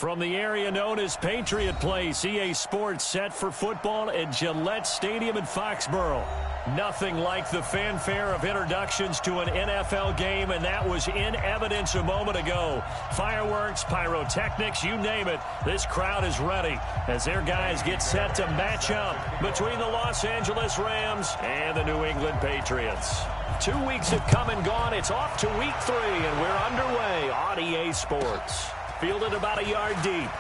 From the area known as Patriot Place, EA Sports set for football at Gillette Stadium in Foxborough. Nothing like the fanfare of introductions to an NFL game, and that was in evidence a moment ago. Fireworks, pyrotechnics, you name it. This crowd is ready as their guys get set to match up between the Los Angeles Rams and the New England Patriots. 2 weeks have come and gone. It's off to week 3, and we're underway on EA Sports. Fielded about a yard deep.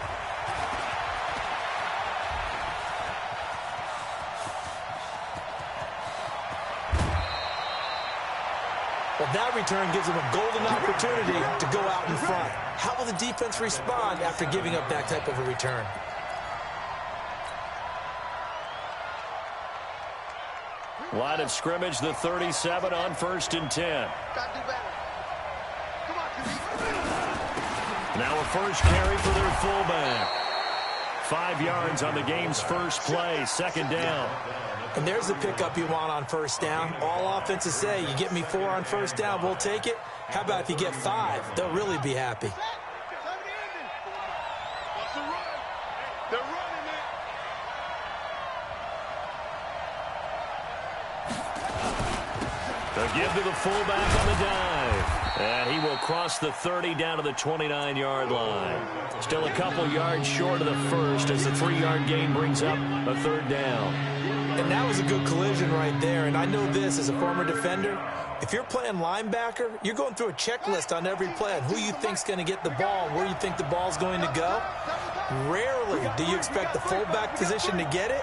Well, that return gives them a golden opportunity to go out in front. How will the defense respond after giving up that type of a return? Line of scrimmage, the 37 on 1st and 10. Now a first carry for their fullback. 5 yards on the game's first play, 2nd down. And there's the pickup you want on 1st down. All offenses say, you get me 4 on 1st down, we'll take it. How about if you get 5? They'll really be happy. The give to the fullback on the dive. And he will cross the 30 down to the 29-yard line. Still a couple yards short of the first as the 3-yard gain brings up a 3rd down. And that was a good collision right there. And I know this as a former defender. If you're playing linebacker, you're going through a checklist on every play on who you think's going to get the ball and where you think the ball's going to go. Rarely do you expect the fullback position to get it.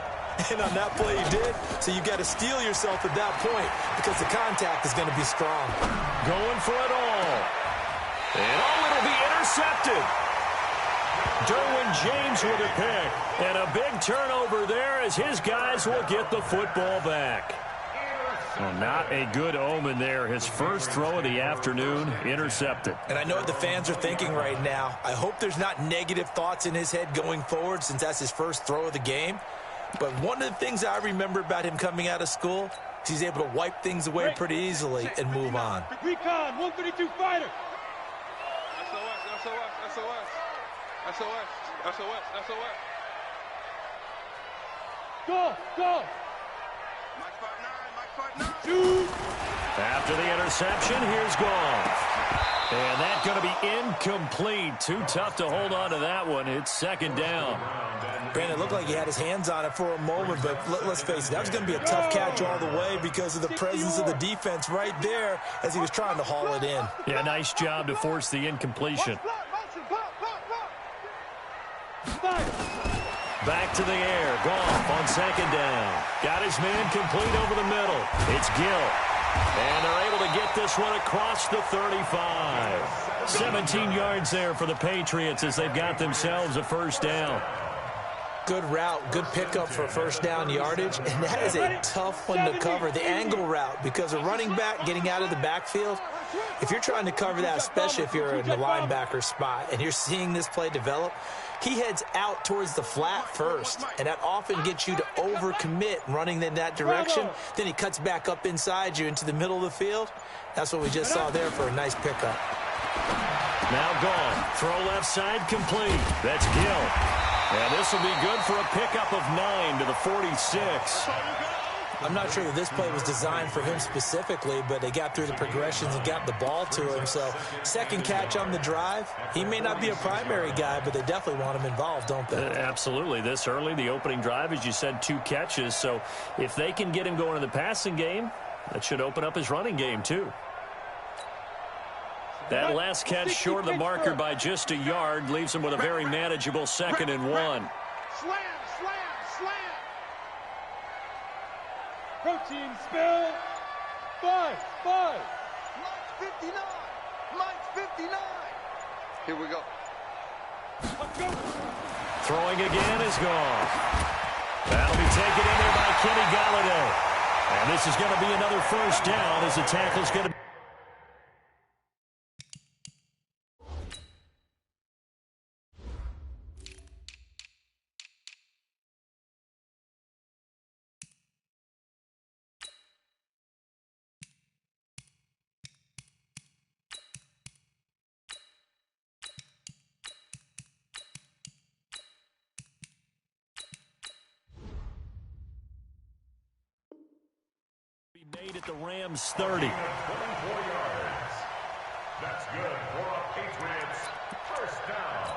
And on that play he did. So you got to steel yourself at that point because the contact is going to be strong. Going for it all. And it'll be intercepted. Derwin James with a pick. And a big turnover there as his guys will get the football back. Well, not a good omen there. His first throw of the afternoon intercepted. And I know what the fans are thinking right now. I hope there's not negative thoughts in his head going forward since that's his first throw of the game. But one of the things I remember about him coming out of school is he's able to wipe things away pretty easily and move on. Recon, 132 fighter. SOS. Go. Shoot. After the interception, here's Goff. And that's going to be incomplete. Too tough to hold on to that one. It's 2nd down. Brandon, it looked like he had his hands on it for a moment, but let's face it, that was going to be a tough catch all the way because of the presence of the defense right there as he was trying to haul it in. Yeah, nice job to force the incompletion. Back to the air. Goff on 2nd down. Got his man complete over the middle. It's Gill. And they're able to get this one across the 35. 17 yards there for the Patriots as they've got themselves a 1st down. Good route, good pickup for 1st down yardage, and that is a tough one to cover, the angle route, because a running back getting out of the backfield, if you're trying to cover that, especially if you're in the linebacker spot and you're seeing this play develop, he heads out towards the flat first, and that often gets you to overcommit running in that direction. Then he cuts back up inside you into the middle of the field. That's what we just saw there for a nice pickup. Now Goff, throw left side complete. That's Gill. And this will be good for a pickup of 9 to the 46. I'm not sure that this play was designed for him specifically, but they got through the progressions and got the ball to him. So 2nd catch on the drive. He may not be a primary guy, but they definitely want him involved, don't they? Absolutely. This early, the opening drive, as you said, 2 catches. So if they can get him going in the passing game, that should open up his running game too. That last catch short of the marker by just a yard leaves him with a very manageable 2nd and 1. Slam. Protein spill. 5. Mike's 59. Here we go. Let's go. Throwing again is Goff. That'll be taken in there by Kenny Golladay. And this is going to be another 1st down as the tackle's going to be the Rams 30. 24 yards. That's good for a Patriots first down.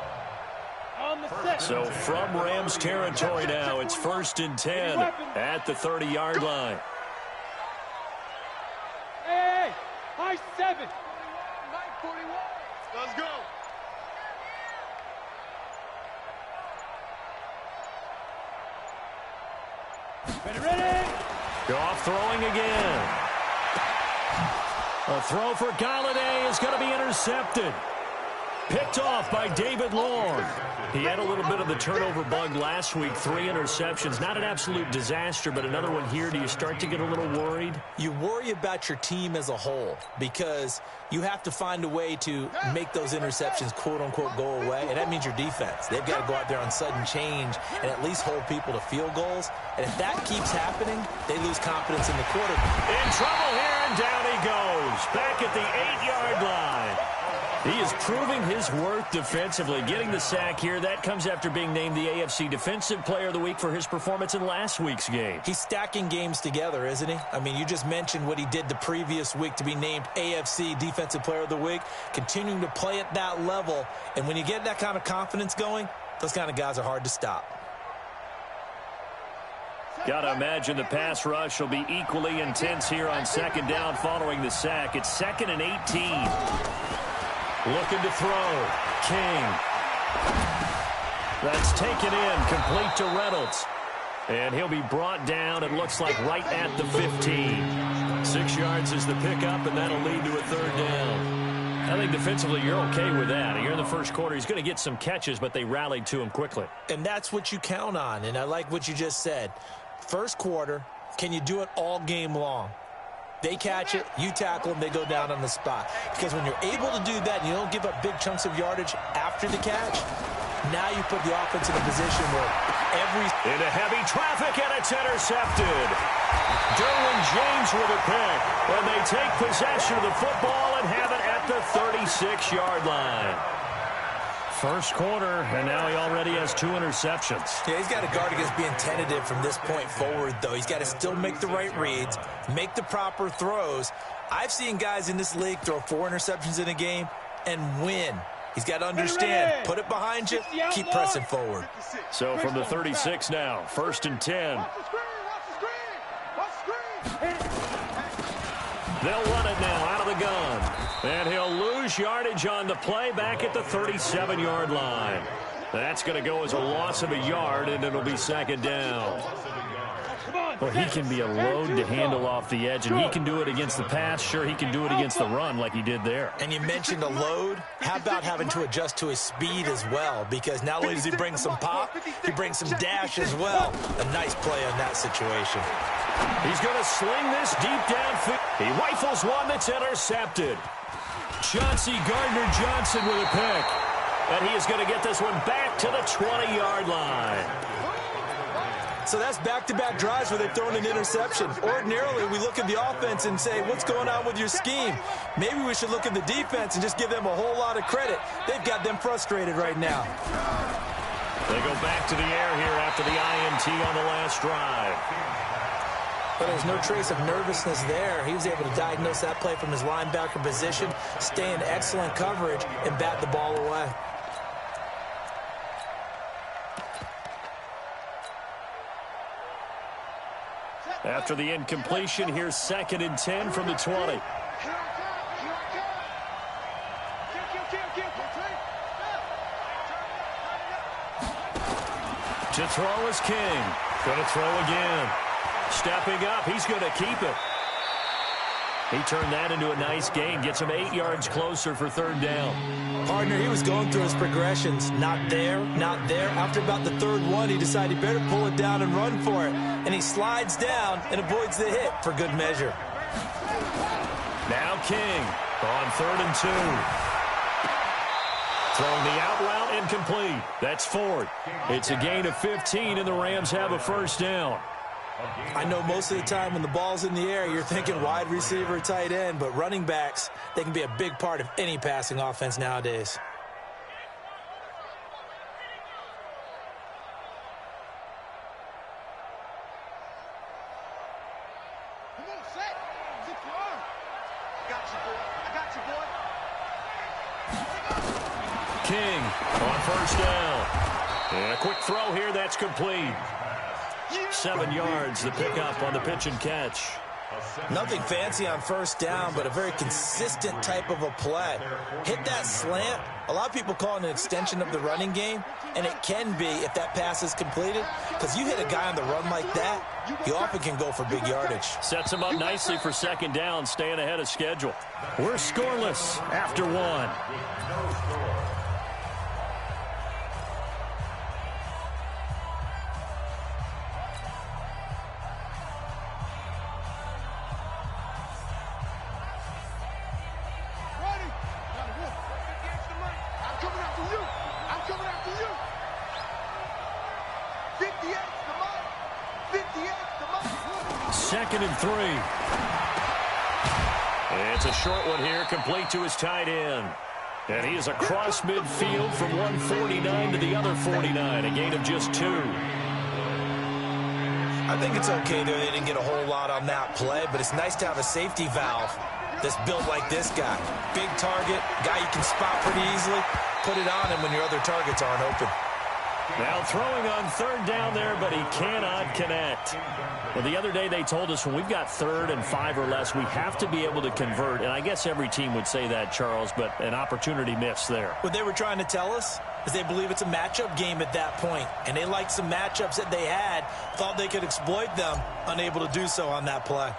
On the set. So from Rams territory now, it's 1st and 10 at the 30-yard line. Hey, high 7. 941. Let's go. Ready. Goff throwing again. A throw for Galladay is going to be intercepted. Picked off by David Long. He had a little bit of the turnover bug last week, 3 interceptions. Not an absolute disaster, but another one here. Do you start to get a little worried? You worry about your team as a whole because you have to find a way to make those interceptions, quote-unquote, go away, and that means your defense. They've got to go out there on sudden change and at least hold people to field goals, and if that keeps happening, they lose confidence in the quarterback. In trouble here, and down he goes. Back at the 8-yard line. He is proving his worth defensively. Getting the sack here, that comes after being named the AFC Defensive Player of the Week for his performance in last week's game. He's stacking games together, isn't he? I mean, you just mentioned what he did the previous week to be named AFC Defensive Player of the Week, continuing to play at that level. And when you get that kind of confidence going, those kind of guys are hard to stop. Got to imagine the pass rush will be equally intense here on 2nd down following the sack. It's 2nd and 18. Looking to throw. King. That's taken in. Complete to Reynolds. And he'll be brought down, it looks like, right at the 15. 6 yards is the pickup, and that'll lead to a 3rd down. I think defensively you're okay with that. Here in the first quarter, he's going to get some catches, but they rallied to him quickly. And that's what you count on, and I like what you just said. First quarter, can you do it all game long? They catch it, you tackle them, they go down on the spot. Because when you're able to do that and you don't give up big chunks of yardage after the catch, now you put the offense in a position where into heavy traffic, and it's intercepted. Derwin James with a pick. And they take possession of the football and have it at the 36-yard line. First quarter, and now he already has 2 interceptions. Yeah, he's got to guard against being tentative from this point forward, though. He's got to still make the right reads, make the proper throws. I've seen guys in this league throw 4 interceptions in a game and win. He's got to understand, put it behind you, keep pressing forward. So from the 36 now, 1st and 10. They'll run it now out of the gun. And he'll lose yardage on the play back at the 37-yard line. That's going to go as a loss of a yard, and it'll be 2nd down. Well, he can be a load to handle off the edge, and he can do it against the pass. Sure, he can do it against the run like he did there. And you mentioned a load. How about having to adjust to his speed as well? Because not only does he bring some pop, he brings some dash as well. A nice play on that situation. He's going to sling this deep downfield. He rifles one that's intercepted. Chauncey Gardner-Johnson with a pick. And he is going to get this one back to the 20-yard line. So that's back-to-back drives where they've thrown an interception. Ordinarily, we look at the offense and say, what's going on with your scheme? Maybe we should look at the defense and just give them a whole lot of credit. They've got them frustrated right now. They go back to the air here after the INT on the last drive. But there's no trace of nervousness there. He was able to diagnose that play from his linebacker position, stay in excellent coverage, and bat the ball away. After the incompletion, here's 2nd and 10 from the 20. To throw is King. Going to throw again. Stepping up, he's going to keep it. He turned that into a nice gain. Gets him 8 yards closer for 3rd down. Partner, he was going through his progressions. Not there, not there. After about the 3rd one, he decided he better pull it down and run for it. And he slides down and avoids the hit for good measure. Now King on 3rd and 2. Throwing the out route incomplete. That's 4th. It's a gain of 15, and the Rams have a 1st down. I know most of the time when the ball's in the air, you're thinking wide receiver, tight end, but running backs, they can be a big part of any passing offense nowadays. King on first down. And a quick throw here, that's complete. 7 yards, the pickup on the pitch and catch. Nothing fancy on first down, but a very consistent type of a play. Hit that slant. A lot of people call it an extension of the running game, and it can be if that pass is completed, because you hit a guy on the run like that, he often can go for big yardage. Sets him up nicely for second down, staying ahead of schedule. We're scoreless after 1. Second and 3. It's a short one here, complete to his tight end. And he is across midfield from 149 to the other 49, a gain of just 2. I think it's okay that they didn't get a whole lot on that play, but it's nice to have a safety valve that's built like this guy. Big target, guy you can spot pretty easily. Put it on him when your other targets aren't open. Now throwing on third down there, but he cannot connect. Well, the other day they told us when we've got 3rd and 5 or less, we have to be able to convert. And I guess every team would say that, Charles, but an opportunity missed there. What they were trying to tell us is they believe it's a matchup game at that point. And they liked some matchups that they had, thought they could exploit them, unable to do so on that play.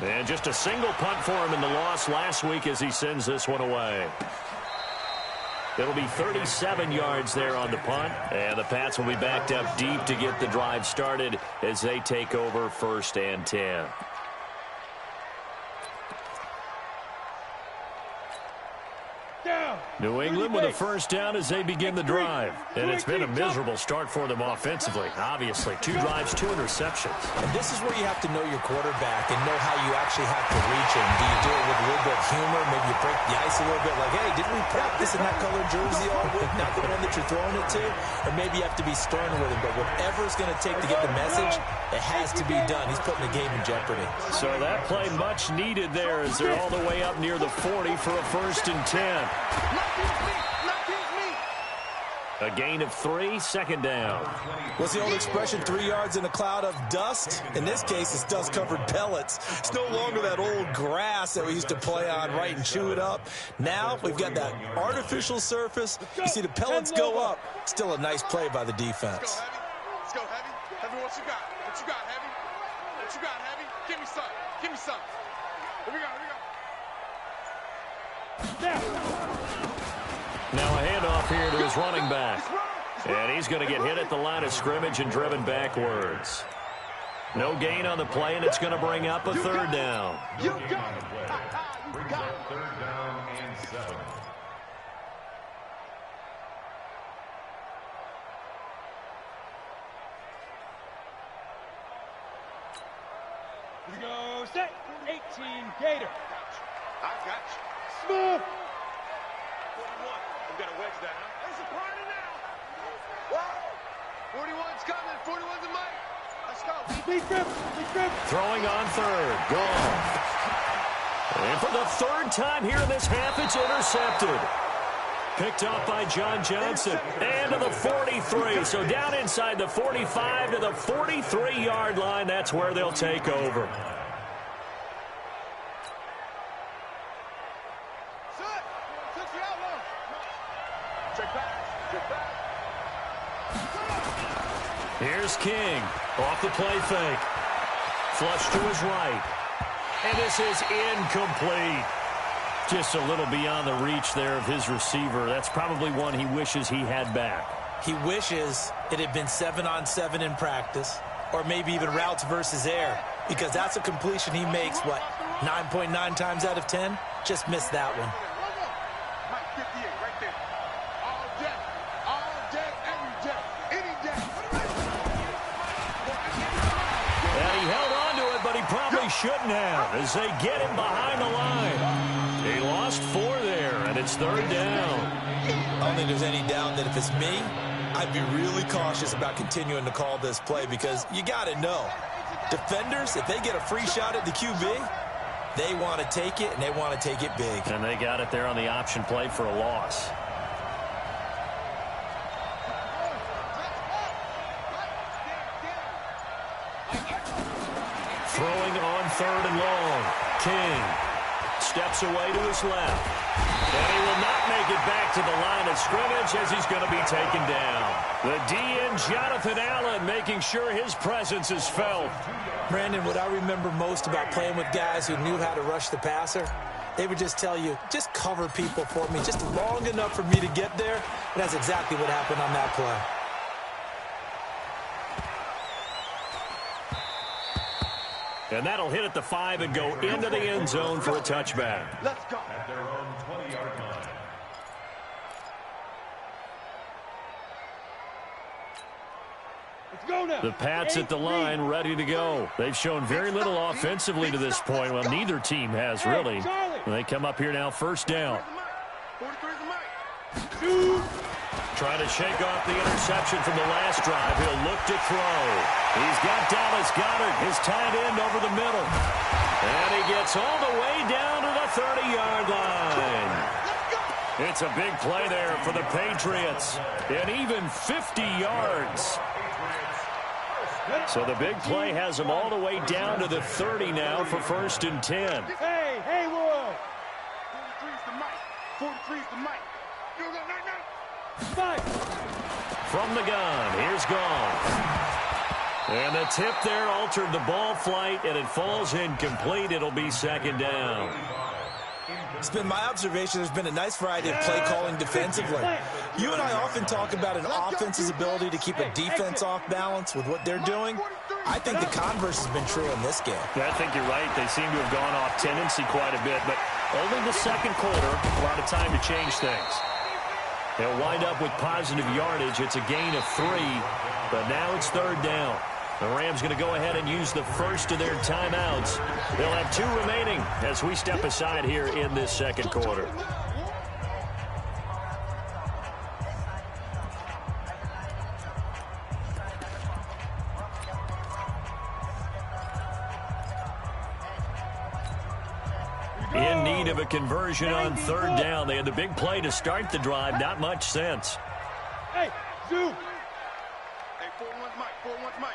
And just a single punt for him in the loss last week as he sends this one away. It'll be 37 yards there on the punt, and the Pats will be backed up deep to get the drive started as they take over 1st and 10. New England with a first down as they begin the drive. And it's been a miserable start for them offensively, obviously. 2 drives, 2 interceptions. And this is where you have to know your quarterback and know how you actually have to reach him. Do you do it with a little bit of humor? Maybe you break the ice a little bit like, hey, didn't we practice in that colored jersey all week? Not the one that you're throwing it to? Or maybe you have to be stern with him. But whatever it's going to take to get the message, it has to be done. He's putting the game in jeopardy. So that play much needed there as they're all the way up near the 40 for a 1st and 10. A gain of 3, second down. What's the old expression, 3 yards in a cloud of dust? In this case, it's dust-covered pellets. It's no longer that old grass that we used to play on, right, and chew it up. Now we've got that artificial surface. You see the pellets go up. Still a nice play by the defense. Let's go, Heavy. Heavy, what you got? What you got, Heavy? What you got, Heavy? Give me some. Give me some. Here we go, here we go. Now a handoff here to his running back. And he's going to get hit at the line of scrimmage and driven backwards. No gain on the play, and it's going to bring up a 3rd down. You got it. You got it. 3rd down and 7. Here we go, set. 18, Gator. I got you. Smooth. 41. I'm going to wedge that, huh? It's a party now. Whoa. 41's coming. 41's a mic. Let's go. Big grip. Big grip. Throwing on 3rd. Gone. And for the 3rd time here in this half, it's intercepted. Picked up by John Johnson. And to the 43. So down inside the 45 to the 43-yard line. That's where they'll take over. Here's King off the play fake. Flush to his right. And this is incomplete. Just a little beyond the reach there of his receiver. That's probably one he wishes he had back. He wishes it had been 7-on-7 in practice, or maybe even routes versus air, because that's a completion he makes, 9.9 times out of 10? Just missed that one. Mike 58 right there. All day, every day, any day. And he held on to it, but he probably shouldn't have as they get him behind the line. He lost 4 there, and it's 3rd down. I don't think there's any doubt that if it's me, I'd be really cautious about continuing to call this play because you got to know Defenders, if they get a free shot at the QB, they want to take it, and they want to take it big. And they got it there on the option play for a loss. Throwing on 3rd and long. King steps away to his left. And he will not make it back to the line of scrimmage as he's going to be taken down. The DN, Jonathan Allen, making sure his presence is felt. Brandon, what I remember most about playing with guys who knew how to rush the passer, they would just tell you, just cover people for me, just long enough for me to get there. And that's exactly what happened on that play. And that'll hit at the 5 and go into the end zone for a touchback. Let's go. At their own 20-yard line. Let's go now. The Pats at the line, ready to go. They've shown very little offensively to this point. Well, neither team has really. They come up here now, first down. 43's the mic. Shoot. Trying to shake off the interception from the last drive. He'll look to throw. He's got Dallas Goedert, his tight end, over the middle. And he gets all the way down to the 30-yard line. It's a big play there for the Patriots. And even 50 yards. So the big play has them all the way down to the 30 now for 1st and 10. Hey, Haywood. 43's the mic. 43's the mic. You got night. Fight. From the gun, here's Gone. And the tip there altered the ball flight, and it falls incomplete. It'll be 2nd down. It's been my observation there's been a nice variety of play calling defensively. You and I often talk about an offense's ability to keep a defense off balance with what they're doing. I think the converse has been true in this game. I think you're right. They seem to have gone off tendency quite a bit, but only the 2nd quarter, a lot of time to change things. They'll wind up with positive yardage. It's a gain of 3, but now it's 3rd down. The Rams going to go ahead and use the first of their timeouts. They'll have 2 remaining as we step aside here in this 2nd quarter. In need of a conversion on 3rd down. They had the big play to start the drive. Not much sense. Hey, Zoo. Hey, 41's mic. 41's mic.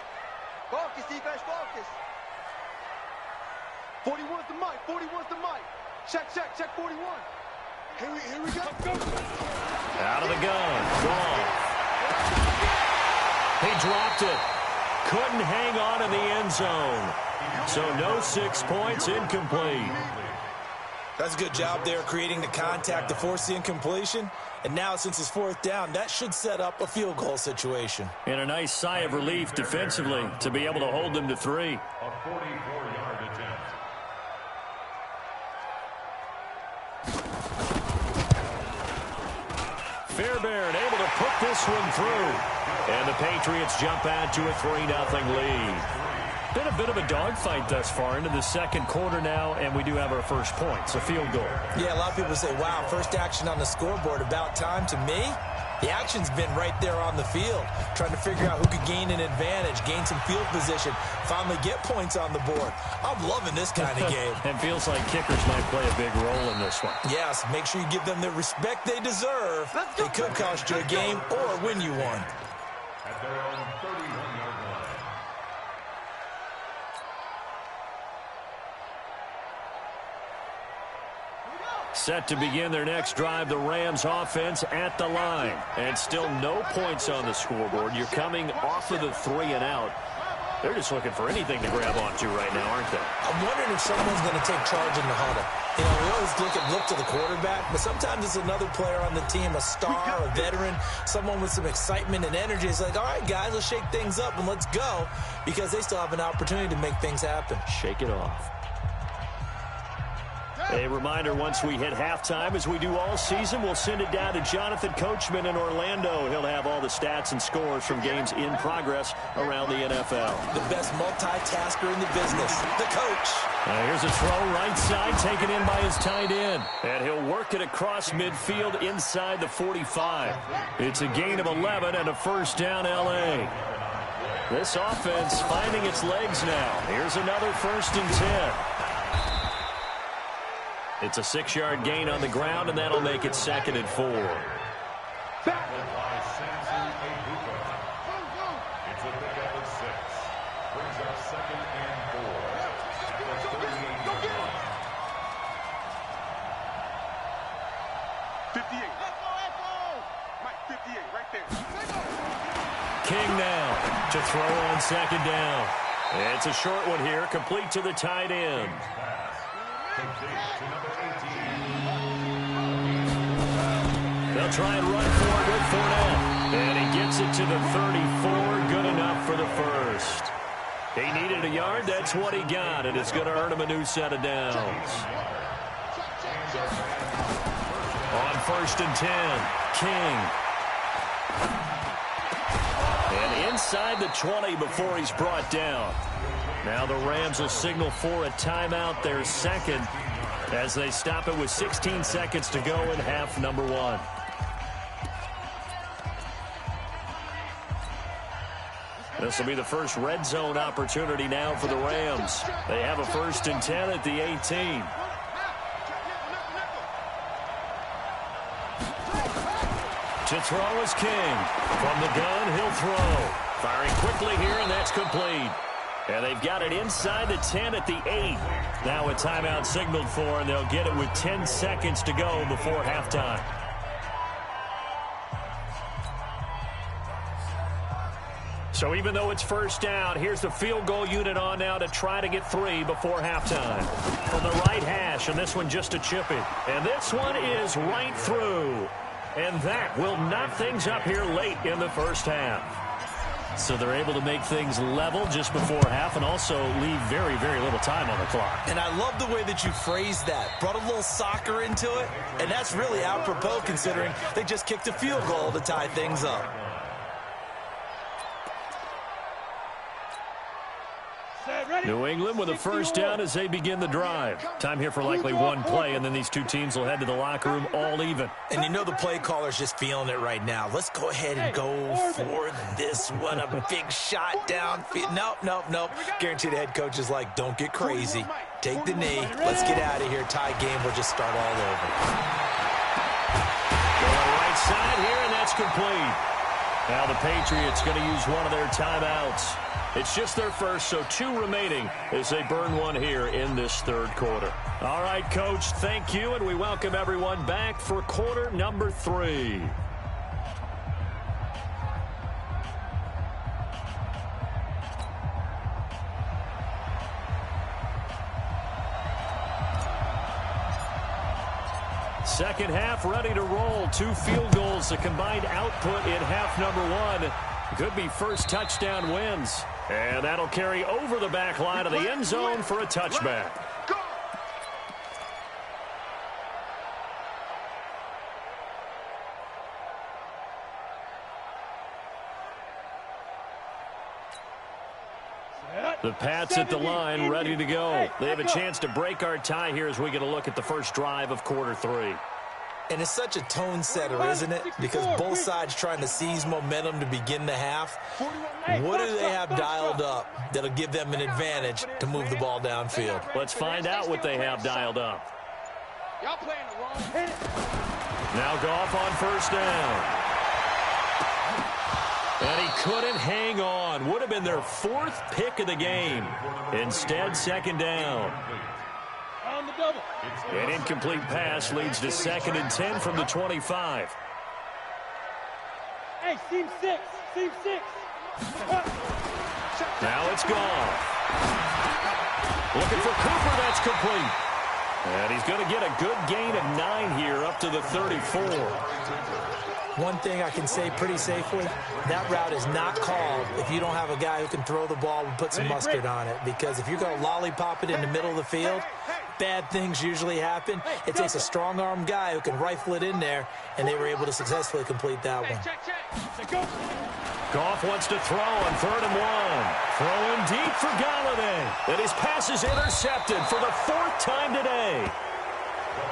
Focus, defense, focus. 41's the mic. 41's the mic. Check 41. Here we go. Out of the gun. Gone. He dropped it. Couldn't hang on in the end zone. So no 6 points, incomplete. That's a good job there creating the contact to force the incompletion. And now, since it's 4th down, that should set up a field goal situation. And a nice sigh of relief defensively to be able to hold them to 3. A 44-yard attempt. Fairbairn able to put this one through. And the Patriots jump out to a 3-0 lead. Been a bit of a dogfight thus far into the 2nd quarter now, and we do have our first points, a field goal. Yeah, a lot of people say, wow, first action on the scoreboard, about time. To me, the action's been right there on the field, trying to figure out who could gain an advantage, gain some field position, finally get points on the board. I'm loving this kind of game. It feels like kickers might play a big role in this one. Yes, make sure you give them the respect they deserve. They could cost you a game or win you one. At their own 31-yard line. Set to begin their next drive, the Rams offense at the line. And still no points on the scoreboard. You're coming off of the 3 and out. They're just looking for anything to grab onto right now, aren't they? I'm wondering if someone's going to take charge in the huddle. You know, we always look to the quarterback, but sometimes it's another player on the team, a star, a veteran, someone with some excitement and energy. It's like, all right, guys, let's shake things up and let's go, because they still have an opportunity to make things happen. Shake it off. A reminder, once we hit halftime, as we do all season, we'll send it down to Jonathan Coachman in Orlando. He'll have all the stats and scores from games in progress around the NFL. The best multitasker in the business, the coach. Here's a throw right side, taken in by his tight end. And he'll work it across midfield inside the 45. It's a gain of 11 and a first down, L.A. This offense finding its legs now. Here's another 1st and 10. It's a 6-yard gain on the ground, and that'll make it 2nd and 4. It's a pickup of 6. Brings up 2nd and 4. At the 38-yard line. 58. Mike, 58, right there. King now to throw on 2nd down. It's a short one here, complete to the tight end. They'll try and run for it with Fournette. And he gets it to the 34, good enough for the first. He needed a yard, that's what he got, and it's going to earn him a new set of downs. On 1st and 10, King. And inside the 20 before he's brought down. Now the Rams will signal for a timeout, their 2nd, as they stop it with 16 seconds to go in half number 1. This will be the first red zone opportunity now for the Rams. They have a 1st and 10 at the 18. To throw is King. From the gun, he'll throw. Firing quickly here, and that's complete. And they've got it inside the 10 at the 8. Now a timeout signaled for, and they'll get it with 10 seconds to go before halftime. So even though it's 1st down, here's the field goal unit on now to try to get 3 before halftime. From the right hash, and this one just a chip in. And this one is right through. And that will knock things up here late in the 1st half. So they're able to make things level just before half and also leave very, very little time on the clock. And I love the way that you phrased that. Brought a little soccer into it, and that's really apropos considering they just kicked a field goal to tie things up. New England with a 1st down as they begin the drive. Time here for likely one play, and then these two teams will head to the locker room all even. And you know the play caller's just feeling it right now. Let's go ahead and go for this one. A big shot downfield. Nope. Guarantee the head coach is like, don't get crazy. Take the knee. Let's get out of here. Tie game. We'll just start all over. Going right side here, and that's complete. Now the Patriots going to use one of their timeouts. It's just their first, so 2 remaining as they burn one here in this 3rd quarter. All right, Coach, thank you, and we welcome everyone back for quarter number 3. Second half ready to roll. 2 field goals, the combined output in half number 1. Could be first touchdown wins. And that'll carry over the back line of the end zone for a touchback. The Pats at the line, ready to go. They have a chance to break our tie here as we get a look at the first drive of quarter 3. And it's such a tone setter, isn't it? Because both sides trying to seize momentum to begin the half. What do they have dialed up that'll give them an advantage to move the ball downfield? Let's find out what they have dialed up. Y'all playing the wrong. Now Goff on 1st down. And he couldn't hang on. Would have been their 4th pick of the game. Instead, 2nd down. On the double. An incomplete pass leads to 2nd and 10 from the 25. Hey, seam 6. Now it's Goff. Looking for Cooper, that's complete. And he's going to get a good gain of 9 here up to the 34. One thing I can say pretty safely, that route is not called if you don't have a guy who can throw the ball and put some mustard on it. Because if you're going to lollipop it in the middle of the field, bad things usually happen. It takes a strong-arm guy who can rifle it in there, and they were able to successfully complete that one. Goff wants to throw on 3rd and 1. Throwing deep for Galladay. And his pass is intercepted for the 4th time today.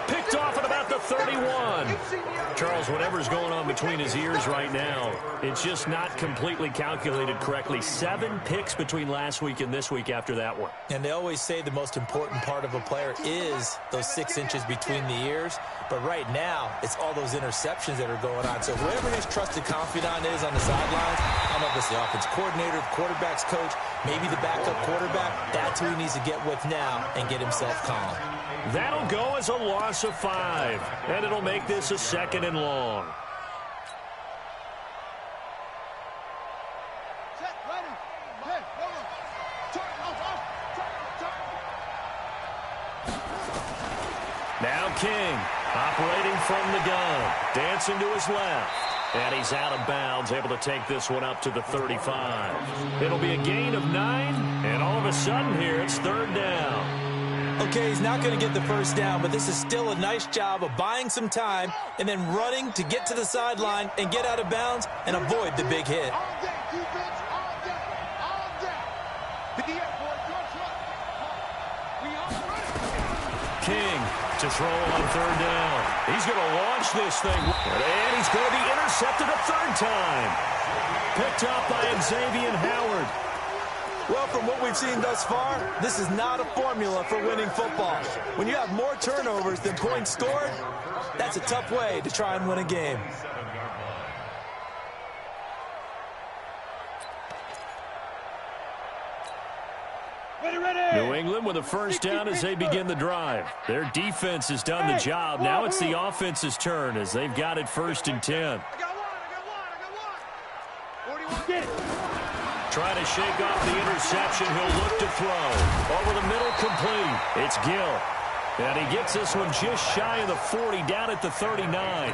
Picked off at about the 31. Charles, whatever's going on between his ears right now, it's just not completely calculated correctly. 7 picks between last week and this week after that one. And they always say the most important part of a player is those 6 inches between the ears. But right now, it's all those interceptions that are going on. So whoever his trusted confidant is on the sidelines, I don't know if it's the offense coordinator, the quarterback's coach, maybe the backup quarterback, that's who he needs to get with now and get himself calm. That'll go as a loss of 5, and it'll make this a 2nd and long. Now King, operating from the gun, dancing to his left. And he's out of bounds, able to take this one up to the 35. It'll be a gain of 9, and all of a sudden here, it's 3rd down. Okay, he's not going to get the first down, but this is still a nice job of buying some time and then running to get to the sideline and get out of bounds and avoid the big hit. King to throw on 3rd down. He's going to launch this thing, and he's going to be intercepted a 3rd time. Picked up by Xavier Howard. Well, from what we've seen thus far, this is not a formula for winning football. When you have more turnovers than points scored, that's a tough way to try and win a game. New England with a first down as they begin the drive. Their defense has done the job. Now it's the offense's turn as they've got it 1st and 10. Trying to shake off the interception. He'll look to throw. Over the middle, complete. It's Gill. And he gets this one just shy of the 40, down at the 39.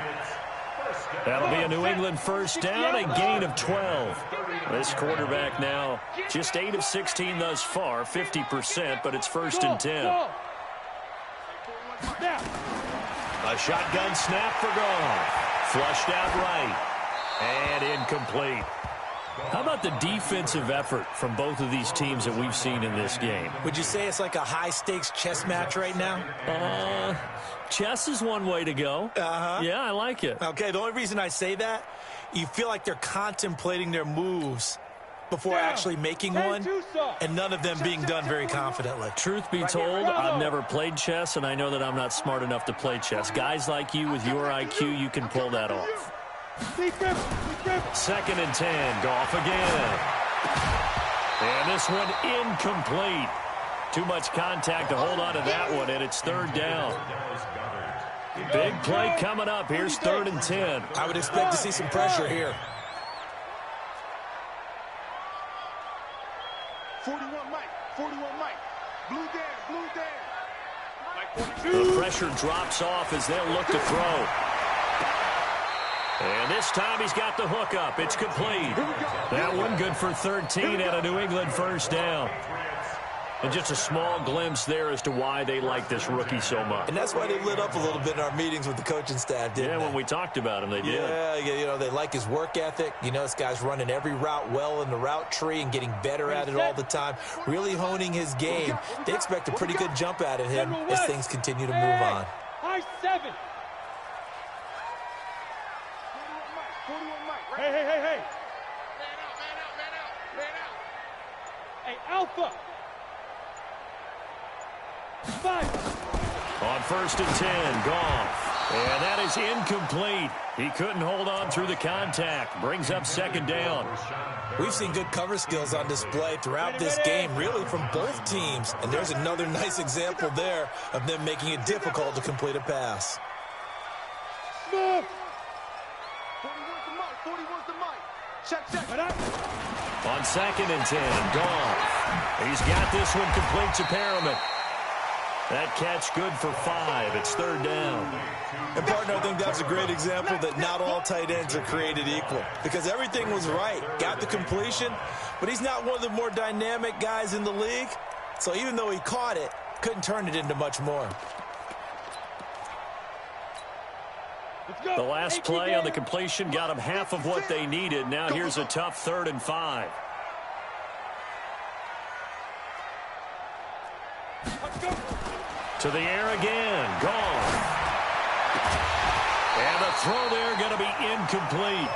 That'll be a New England first down, a gain of 12. This quarterback now just 8 of 16 thus far, 50%, but it's 1st and 10. A shotgun snap for Goff. Flushed out right. And incomplete. How about the defensive effort from both of these teams that we've seen in this game? Would you say it's like a high-stakes chess match right now? Chess is one way to go. Yeah, I like it. Okay, the only reason I say that, you feel like they're contemplating their moves before actually making one, and none of them being done very confidently. Truth be told, I've never played chess, and I know that I'm not smart enough to play chess. Guys like you with your IQ, you can pull that off. 2nd and 10, Goff again. And this one incomplete. Too much contact to hold on to that one, and it's 3rd down. Big play coming up. Here's 3rd and 10. I would expect to see some pressure here. 41 Mike, 41 Mike. Blue Dan. The pressure drops off as they'll look to throw. And this time he's got the hook up. It's complete. That one good for 13 at a New England first down. And just a small glimpse there as to why they like this rookie so much. And that's why they lit up a little bit in our meetings with the coaching staff, didn't they? When we talked about him, they did. Yeah, you know, they like his work ethic. You know, this guy's running every route well in the route tree and getting better at it all the time, really honing his game. They expect a pretty good jump out of him as things continue to move on. High 7. Hey. Man out. Hey, Alpha. 5. On 1st and 10, Goff. And that is incomplete. He couldn't hold on through the contact. Brings up 2nd down. We've seen good cover skills on display throughout this game, really from both teams. And there's another nice example there of them making it difficult to complete a pass. Move. 41's the Mike. Check. On 2nd and 10, Goff. He's got this one complete to Perriman. That catch good for 5. It's 3rd down. And, partner, I think that's a great example that not all tight ends are created equal. Because everything was right. Got the completion, but he's not one of the more dynamic guys in the league. So even though he caught it, couldn't turn it into much more. The last play on the completion got them half of what they needed. Now here's a tough 3rd and 5. To the air again. Gone. And the throw there going to be incomplete.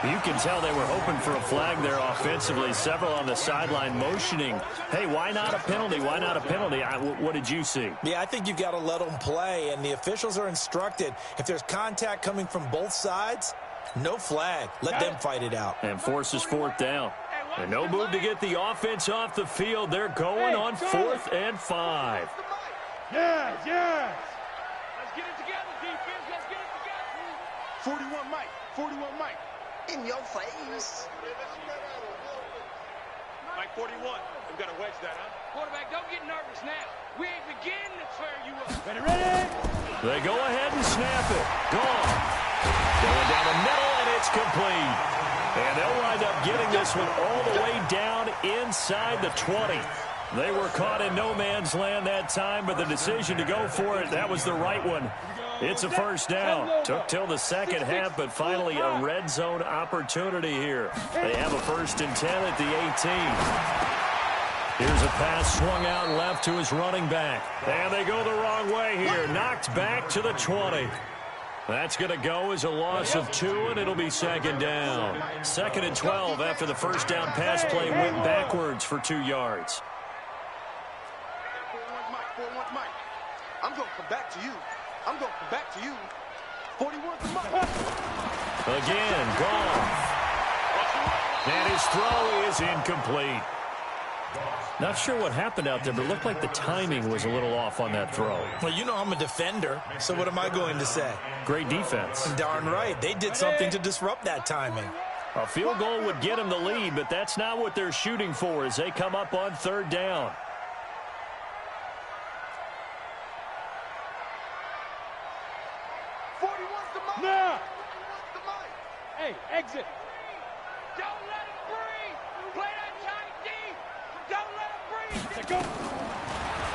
You can tell they were hoping for a flag there offensively. Several on the sideline motioning, hey, why not a penalty? Why not a penalty? What did you see? Yeah, I think you've got to let them play, and the officials are instructed. If there's contact coming from both sides, no flag. Let them fight it out. And forces fourth down. And no move to get the offense off the field. They're going on 4th and 5. Yes, yes. Let's get it together, defense. Let's get it together. 41 Mike. 41 Mike. In your face. Mike 41. We've got to wedge that, huh? Quarterback, don't get nervous now. We ain't beginning to tear you up. Ready, ready. They go ahead and snap it. Gone. Going down the middle, and it's complete. And they'll wind up getting this one all the way down inside the 20. They were caught in no man's land that time, but the decision to go for it, that was the right one. It's a first down. Took till the second half, but finally a red zone opportunity here. They have a 1st and 10 at the 18. Here's a pass swung out left to his running back. And they go the wrong way here. Knocked back to the 20. That's going to go as a loss of 2, and it'll be 2nd down. 2nd and 12 after the first down pass play went backwards for 2 yards. 41 Mike. I'm going to come back to you. I'm going to come back to you. 41 to Mike. Again, gone. And his throw is incomplete. Not sure what happened out there, but it looked like the timing was a little off on that throw. Well, you know I'm a defender, so what am I going to say? Great defense. Darn right. They did something to disrupt that timing. A field goal would get them the lead, but that's not what they're shooting for as they come up on 3rd down. Now. Hey, exit. Don't let him breathe. Play that tight D. Don't let him breathe. Let go.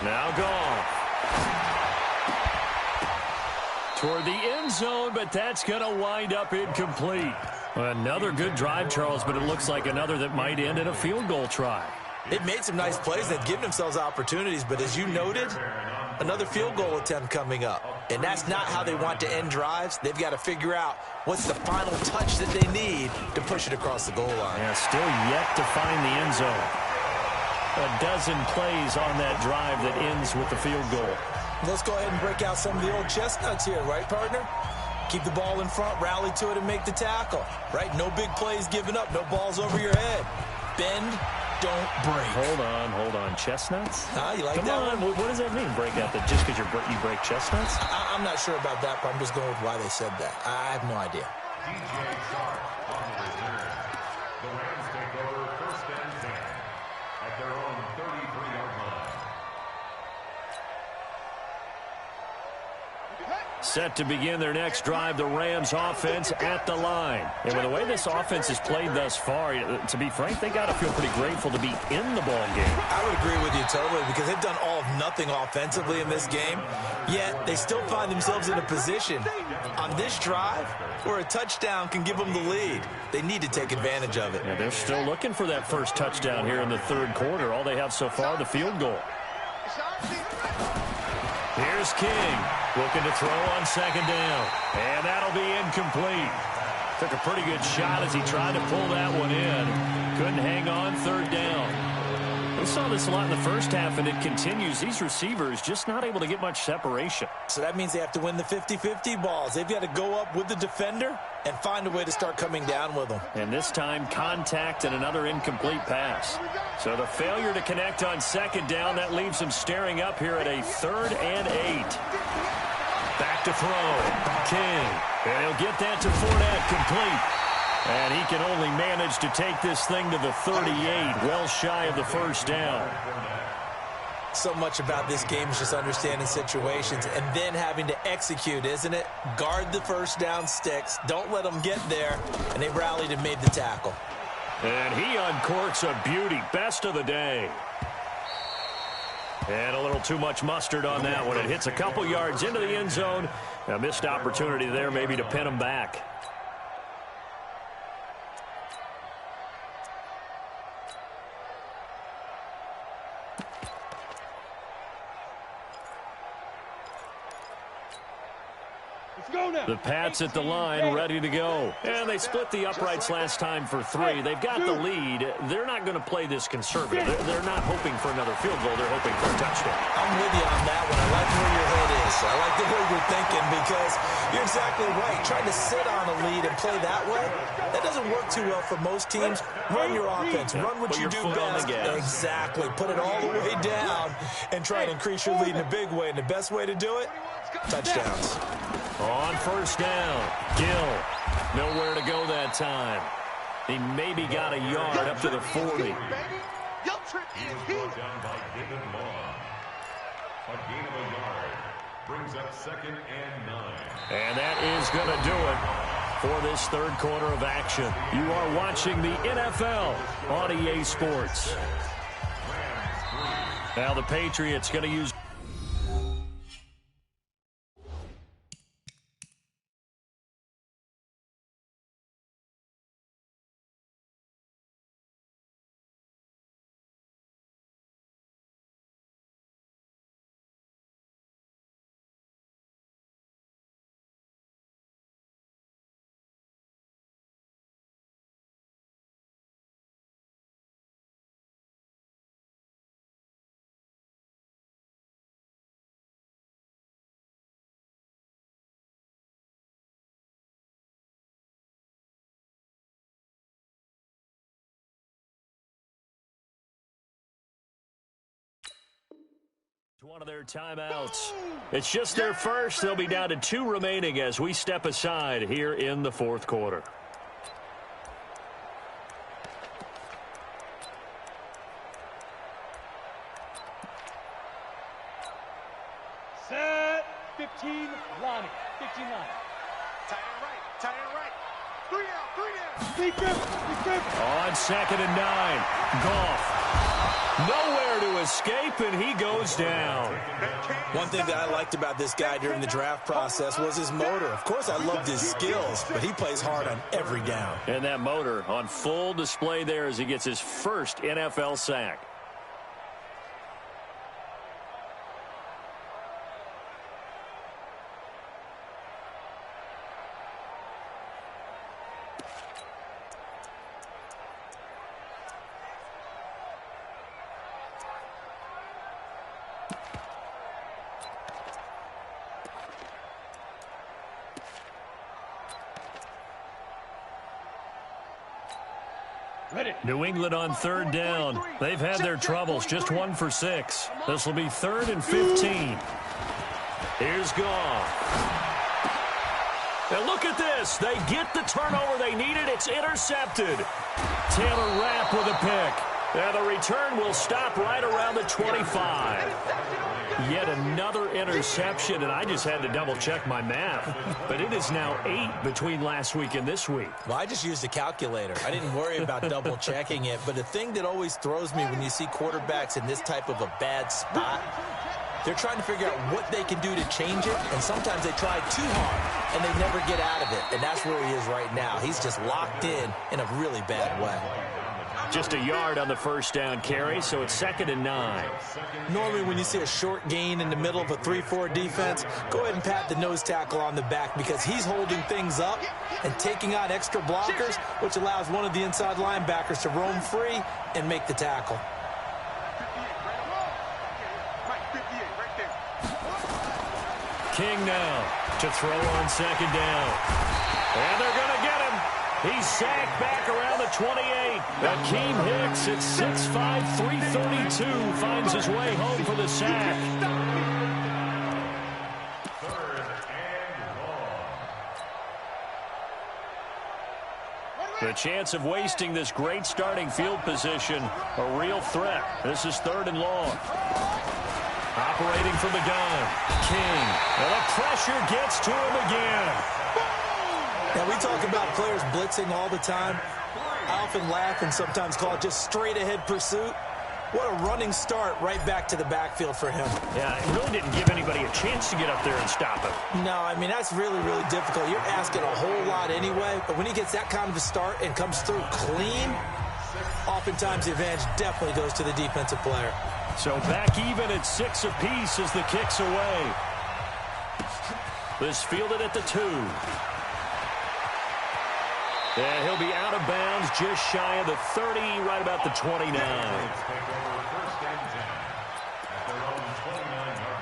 Now gone. Toward the end zone, but that's going to wind up incomplete. Another good drive, Charles, but it looks like another that might end in a field goal try. They've made some nice plays. They've given themselves opportunities, but as you noted, another field goal attempt coming up. And that's not how they want to end drives. They've got to figure out what's the final touch that they need to push it across the goal line. Yeah, still yet to find the end zone. A dozen plays on that drive that ends with the field goal. Let's go ahead and break out some of the old chestnuts here, right, partner? Keep the ball in front, rally to it, and make the tackle, right? No big plays given up, no balls over your head. Bend, don't break. Hold on. Chestnuts? You like Come that on. one? What does that mean, break out? That just because you break chestnuts? I'm not sure about that, but I'm just going with why they said that. I have no idea. DJ Sharp on the return. The Rams take over 1st and 10 at their own 33-yard line. Set to begin their next drive, the Rams offense at the line. And with the way this offense has played thus far, to be frank, they got to feel pretty grateful to be in the ball game. I would agree with you totally because they've done all of nothing offensively in this game, yet they still find themselves in a position on this drive where a touchdown can give them the lead. They need to take advantage of it. Yeah, they're still looking for that first touchdown here in the 3rd quarter. All they have so far, the field goal. Here's King, looking to throw on 2nd down. And that'll be incomplete. Took a pretty good shot as he tried to pull that one in. Couldn't hang on 3rd down. We saw this a lot in the first half, and it continues. These receivers just not able to get much separation. So that means they have to win the 50-50 balls. They've got to go up with the defender and find a way to start coming down with them. And this time, contact and another incomplete pass. So the failure to connect on 2nd down, that leaves him staring up here at a 3rd and 8. Back to throw. King. And he'll get that to Fournette, complete. And he can only manage to take this thing to the 38, well shy of the 1st down. So much about this game is just understanding situations and then having to execute, isn't it? Guard the 1st down sticks. Don't let them get there. And they rallied and made the tackle. And he uncorks a beauty. Best of the day. And a little too much mustard on that one. It hits a couple yards into the end zone. A missed opportunity there maybe to pin him back. The Pats at the line, ready to go. And they split the uprights last time for 3. They've got the lead. They're not going to play this conservative. They're not hoping for another field goal. They're hoping for a touchdown. I'm with you on that one. I like where your head is. I like the way you're thinking because you're exactly right. Trying to sit on a lead and play that way, that doesn't work too well for most teams. Run your offense. Run what you do best. Exactly. Put it all the way down and try to increase your lead in a big way. And the best way to do it, touchdowns. On first down, Gill. Nowhere to go that time. He maybe got a yard up to the 40. He was brought down by David Long. A gain of a yard brings up 2nd and 9. And that is going to do it for this third quarter of action. You are watching the NFL on EA Sports. Now the Patriots going to use... one of their timeouts. It's just their first. They'll be down to 2 remaining as we step aside here in the fourth quarter. Set 15, Lonnie. 15 line. Tight end right. Tight end right. 3 out. 3 down. Big grip. On 2nd and 9, Goff. Nowhere to escape, and he goes down. One thing that I liked about this guy during the draft process was his motor. Of course, I loved his skills, but he plays hard on every down. And that motor on full display there as he gets his first NFL sack. New England on 3rd down. They've had their troubles, just 1 for 6. This will be 3rd and 15. Here's Goff. And look at this. They get the turnover they needed. It's intercepted. Taylor Rapp with a pick. And the return will stop right around the 25. Yet another interception, and I just had to double-check my math. But it is now 8 between last week and this week. Well, I just used a calculator. I didn't worry about double-checking it. But the thing that always throws me when you see quarterbacks in this type of a bad spot, they're trying to figure out what they can do to change it, and sometimes they try too hard, and they never get out of it. And that's where he is right now. He's just locked in a really bad way. Just a yard on the first down carry, so it's 2nd and 9. Normally when you see a short gain in the middle of a 3-4 defense, go ahead and pat the nose tackle on the back because he's holding things up and taking on extra blockers, which allows one of the inside linebackers to roam free and make the tackle. King now to throw on 2nd down. And they're going to get him. He's sacked back around the 28. Akeem Hicks at 6'5", 332 finds his way home for the sack. 3rd and long. The chance of wasting this great starting field position, a real threat. This is 3rd and long. Operating from the gun, King. And the pressure gets to him again. Now, we talk about players blitzing all the time. I often laugh and sometimes call it just straight-ahead pursuit. What a running start right back to the backfield for him. Yeah, it really didn't give anybody a chance to get up there and stop him. No, I mean, that's really, really difficult. You're asking a whole lot anyway, but when he gets that kind of a start and comes through clean, oftentimes the advantage definitely goes to the defensive player. So back even at 6 apiece as the kick's away. This fielded at the 2. And he'll be out of bounds just shy of the 30, right about the 29. Take over first and 10 at their own 29-yard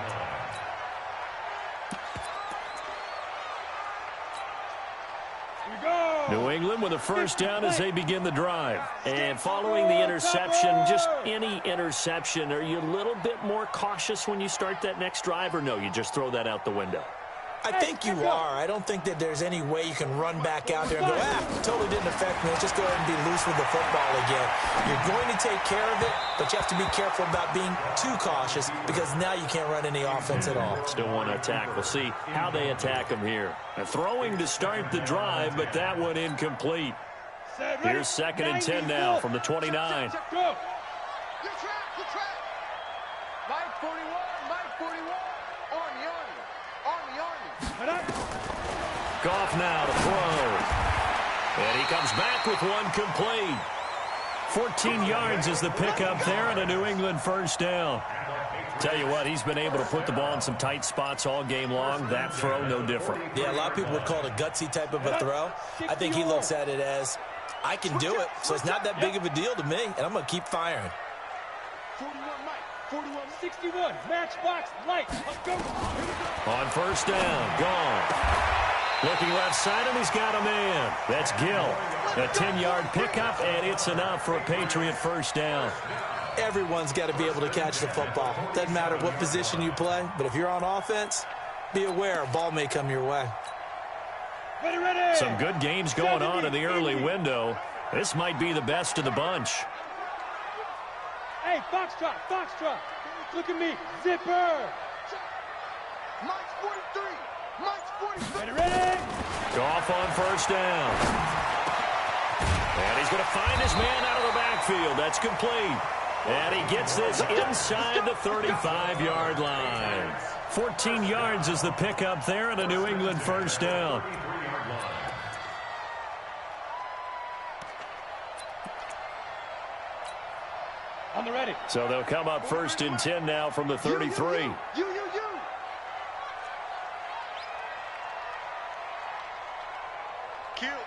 line. New England with a first down as they begin the drive. And following the interception, just any interception, are you a little bit more cautious when you start that next drive, or no, you just throw that out the window? I think you are. I don't think that there's any way you can run back out there and go, totally didn't affect me. Let's just go ahead and be loose with the football again. You're going to take care of it, but you have to be careful about being too cautious because now you can't run any offense at all. Still want to attack. We'll see how they attack them here. Throwing to start the drive, but that one incomplete. Here's 2nd and 10 now from the 29. Good track, good track. Mike 41, Mike 41. Army. Goff now to throw. And he comes back with one complete. 14 yards is the pickup there and a New England first down. Tell you what, he's been able to put the ball in some tight spots all game long. That throw, no different. Yeah, a lot of people would call it a gutsy type of a throw. I think he looks at it as, I can do it, so it's not that big of a deal to me, and I'm going to keep firing. 41 Mike, 41 61, matchbox light. Let's go. On first down, gone. Looking left side, and he's got a man. That's Gill. A 10-yard pickup, and it's enough for a Patriot first down. Everyone's got to be able to catch the football. Doesn't matter what position you play, but if you're on offense, be aware a ball may come your way. Ready. Some good games going on in the early window. This might be the best of the bunch. Hey, Foxtrot. Look at me. Zipper. Mike's 43. Mike's 43. Ready. Goff on first down. And he's going to find his man out of the backfield. That's complete. And he gets this inside the 35-yard line. 14 yards is the pickup there and a New England first down. On the ready. So they'll come up 1st and 10 now from the 33. You.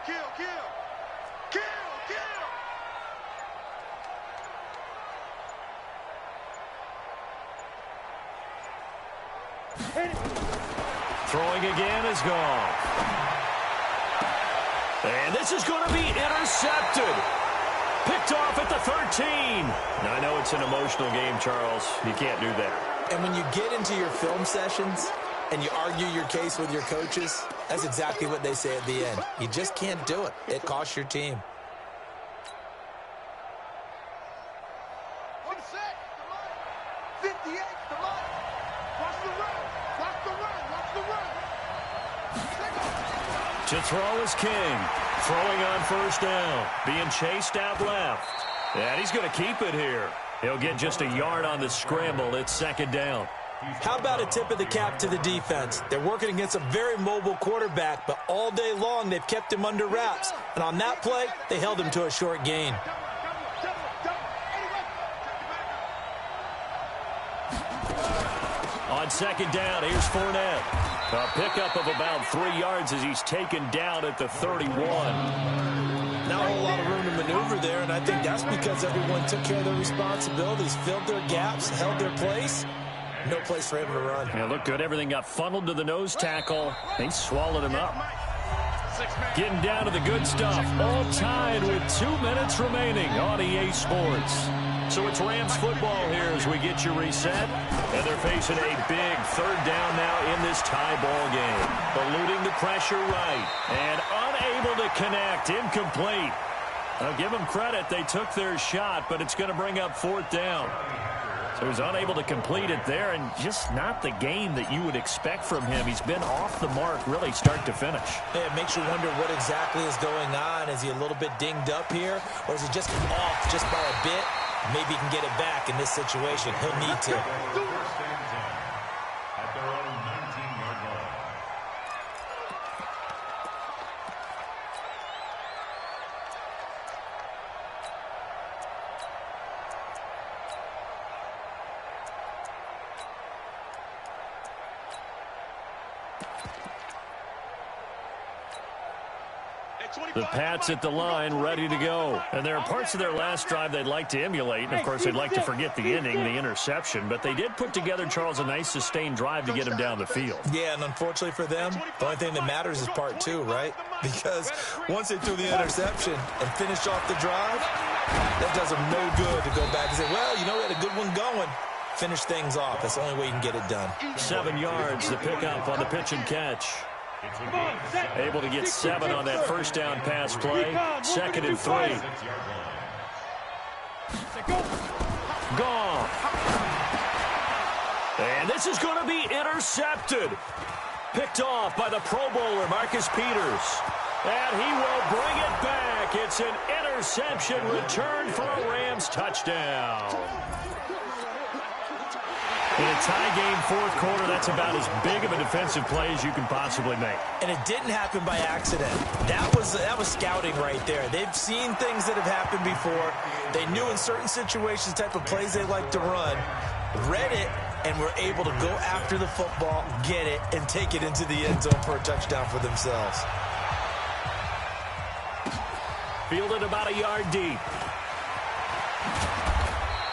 Kill. Throwing again is gone. And this is going to be intercepted. Picked off at the 13. Now, I know it's an emotional game, Charles. You can't do that. And when you get into your film sessions and you argue your case with your coaches, that's exactly what they say at the end. You just can't do it. It costs your team. On set. 58 to Mike. Watch the run. To throw is King. Throwing on first down. Being chased out left. And he's going to keep it here. He'll get just a yard on the scramble. It's 2nd down. How about a tip of the cap to the defense? They're working against a very mobile quarterback, but all day long they've kept him under wraps. And on that play, they held him to a short gain. On 2nd down, here's Fournette. A pickup of about 3 yards as he's taken down at the 31. Not a whole lot of room to maneuver there, and I think that's because everyone took care of their responsibilities, filled their gaps, held their place. No place for him to run. Yeah, looked good. Everything got funneled to the nose tackle. They swallowed him up. Getting down to the good stuff. All tied with 2 minutes remaining on EA Sports. So it's Rams football here as we get you reset. And they're facing a big 3rd down now in this tie ball game. Eluding the pressure right. And unable to connect. Incomplete. I'll give them credit. They took their shot, but it's going to bring up 4th down. So he's unable to complete it there, and just not the game that you would expect from him. He's been off the mark, really, start to finish. Yeah, it makes you wonder what exactly is going on. Is he a little bit dinged up here, or is he just off just by a bit? Maybe he can get it back in this situation. He'll need to. First and 10 at their own 19-yard line. The Pats at the line, ready to go. And there are parts of their last drive they'd like to emulate. And, of course, they'd like to forget the inning, the interception. But they did put together, Charles, a nice sustained drive to get him down the field. Yeah, and unfortunately for them, the only thing that matters is part two, right? Because once they threw the interception and finished off the drive, that does them no good to go back and say, well, you know, we had a good one going. Finish things off. That's the only way you can get it done. 7 yards, the pickup on the pitch and catch. Able to get 7 on that first down pass play. 2nd and 3. Gone. And this is going to be intercepted. Picked off by the Pro Bowler, Marcus Peters. And he will bring it back. It's an interception return for a Rams touchdown. In a tie game, fourth quarter, that's about as big of a defensive play as you can possibly make. And it didn't happen by accident. That was scouting right there. They've seen things that have happened before. They knew in certain situations the type of plays they like to run, read it, and were able to go after the football, get it, and take it into the end zone for a touchdown for themselves. Fielded about a yard deep.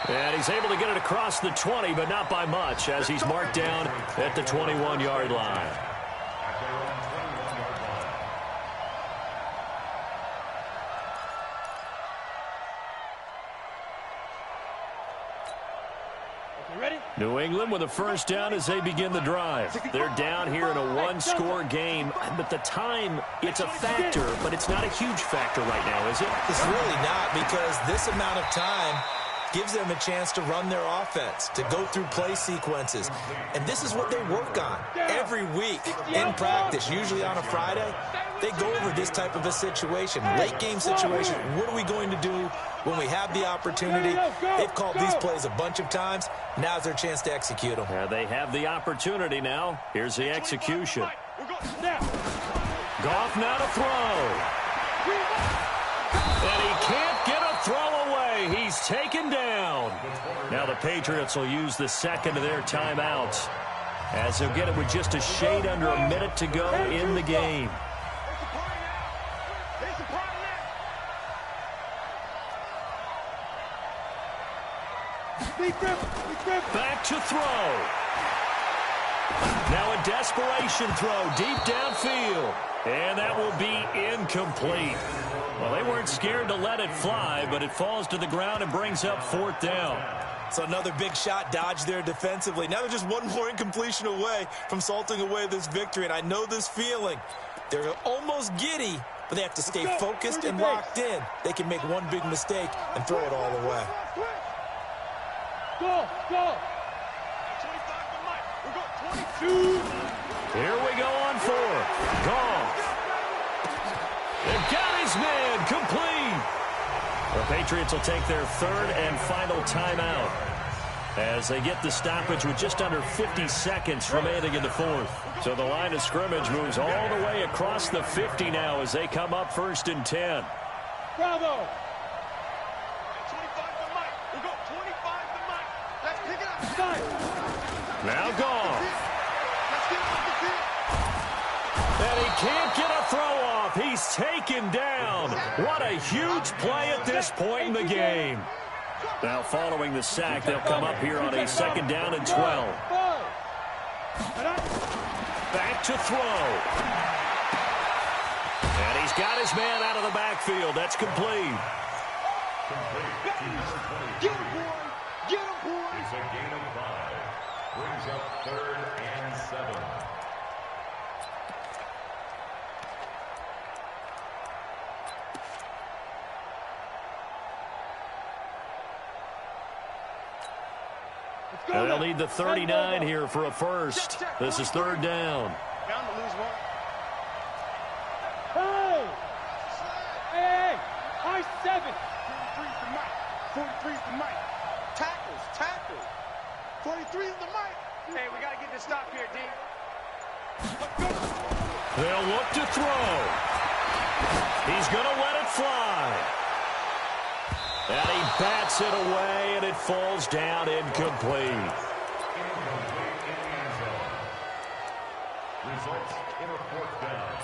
And he's able to get it across the 20, but not by much, as he's marked down at the 21-yard line. New England with a first down as they begin the drive. They're down here in a one-score game, but the time, it's a factor, but it's not a huge factor right now, is it? It's really not, because this amount of time gives them a chance to run their offense, to go through play sequences. And this is what they work on every week in practice, usually on a Friday. They go over this type of a situation, late game situation. What are we going to do when we have the opportunity? They've called these plays a bunch of times. Now's their chance to execute them. They have the opportunity now. Here's the execution. Goff now to throw. And he can't get a throw away. He's taken down. Now the Patriots will use the second of their timeouts, as they'll get it with just a shade under a minute to go in the game. Back to throw. Now a desperation throw deep downfield. And that will be incomplete. Well, they weren't scared to let it fly, but it falls to the ground and brings up fourth down. So another big shot dodge there defensively. Now they're just one more incompletion away from salting away this victory. And I know this feeling. They're almost giddy, but they have to stay focused and locked in. They can make one big mistake and throw it all away. Go! 22. Here we go on fourth. Goff. They've got his man complete. The Patriots will take their third and final timeout as they get the stoppage with just under 50 seconds remaining in the fourth. So the line of scrimmage moves all the way across the 50 now as they come up 1st and 10. Bravo! Now Goff. And he can't get a throw off. He's taken down. What a huge play at this point in the game. Now following the sack, they'll come up here on a 2nd down and 12. Back to throw. And he's got his man out of the backfield. That's complete. Get him, boy! Get him, boy! It's a gain of 5. Brings up 3rd and 7. They'll need the 39 here for a first. This is 3rd down. Bound to lose one. Hey! High 7. 43's the mic. 43's the mic. Tackles. 43 is the mic. Hey, we got to get this stop here, D. They'll look to throw. He's going to let it fly. And he bats it away, and it falls down incomplete. Incomplete in the end zone. Results in a 4th down.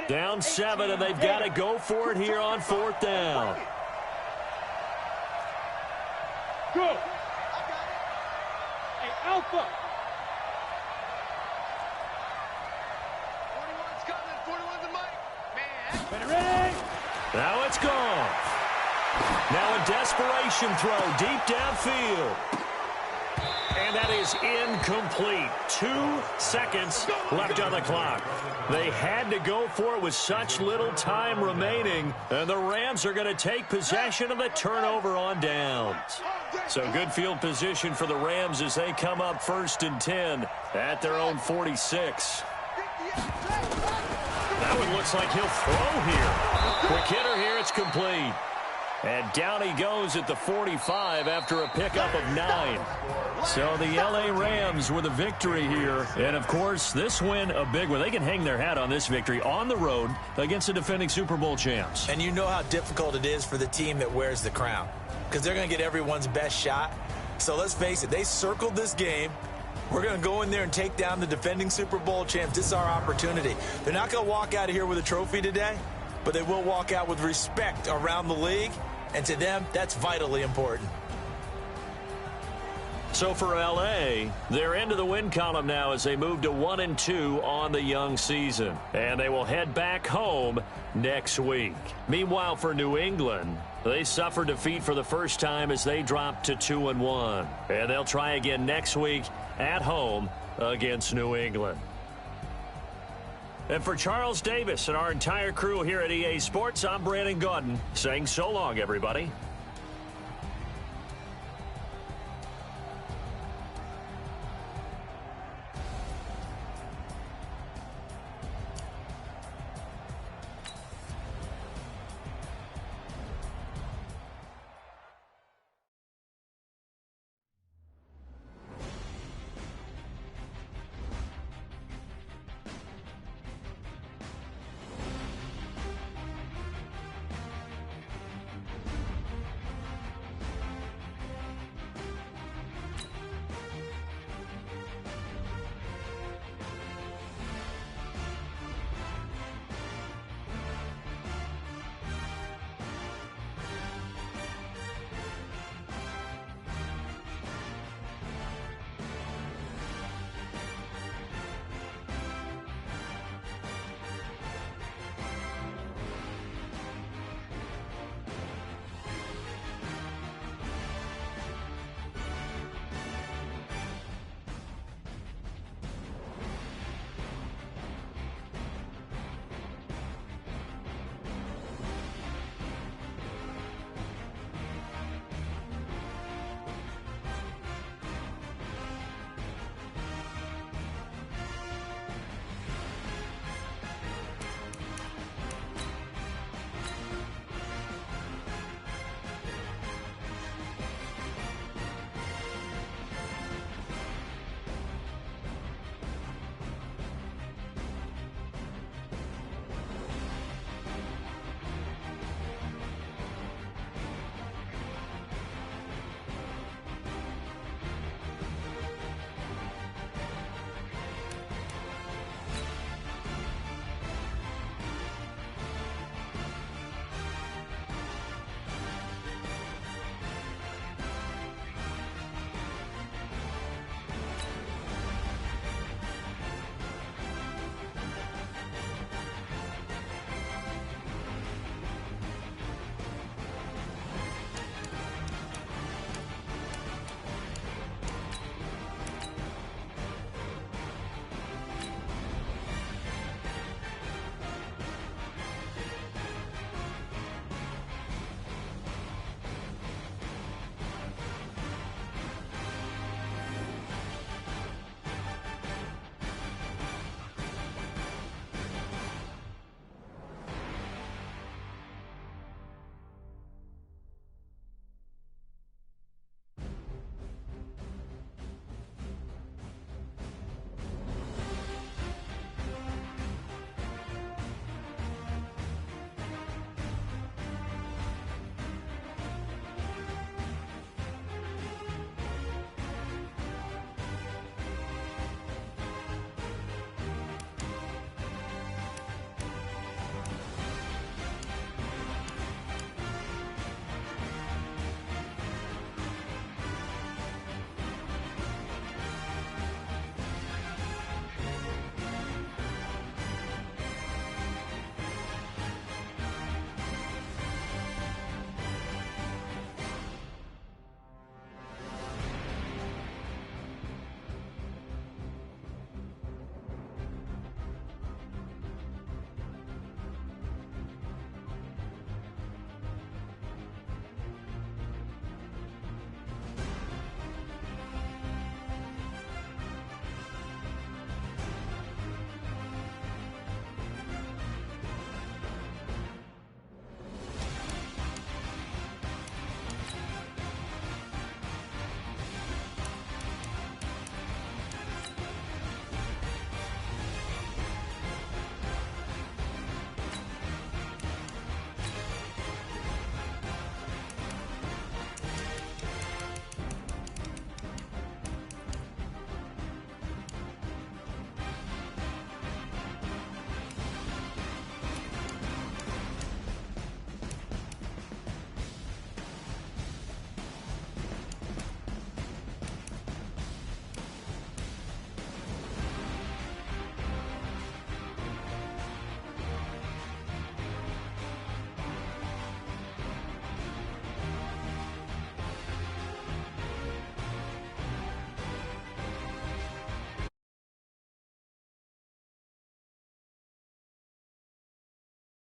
Down 7, and they've got to go for it here on 4th down. Go. Hey, Alpha. 41's coming. 41's the mic. Man. Ready? Now it's gone. Now a desperation throw deep downfield. And that is incomplete. 2 seconds left on the clock. They had to go for it with such little time remaining. And the Rams are going to take possession of the turnover on downs. So good field position for the Rams as they come up 1st and 10 at their own 46. That one looks like he'll throw here. Quick hitter here. It's complete. And down he goes at the 45 after a pickup of 9. So the L.A. Rams with a victory here. And, of course, this win, a big one. They can hang their hat on this victory on the road against the defending Super Bowl champs. And you know how difficult it is for the team that wears the crown, because they're going to get everyone's best shot. So let's face it, they circled this game. We're going to go in there and take down the defending Super Bowl champs. This is our opportunity. They're not going to walk out of here with a trophy today, but they will walk out with respect around the league. And to them, that's vitally important. So for L.A., they're into the win column now as they move to 1-2 on the young season. And they will head back home next week. Meanwhile, for New England, they suffered defeat for the first time as they dropped to 2-1. And they'll try again next week at home against New England. And for Charles Davis and our entire crew here at EA Sports, I'm Brandon Gaudin saying so long, everybody.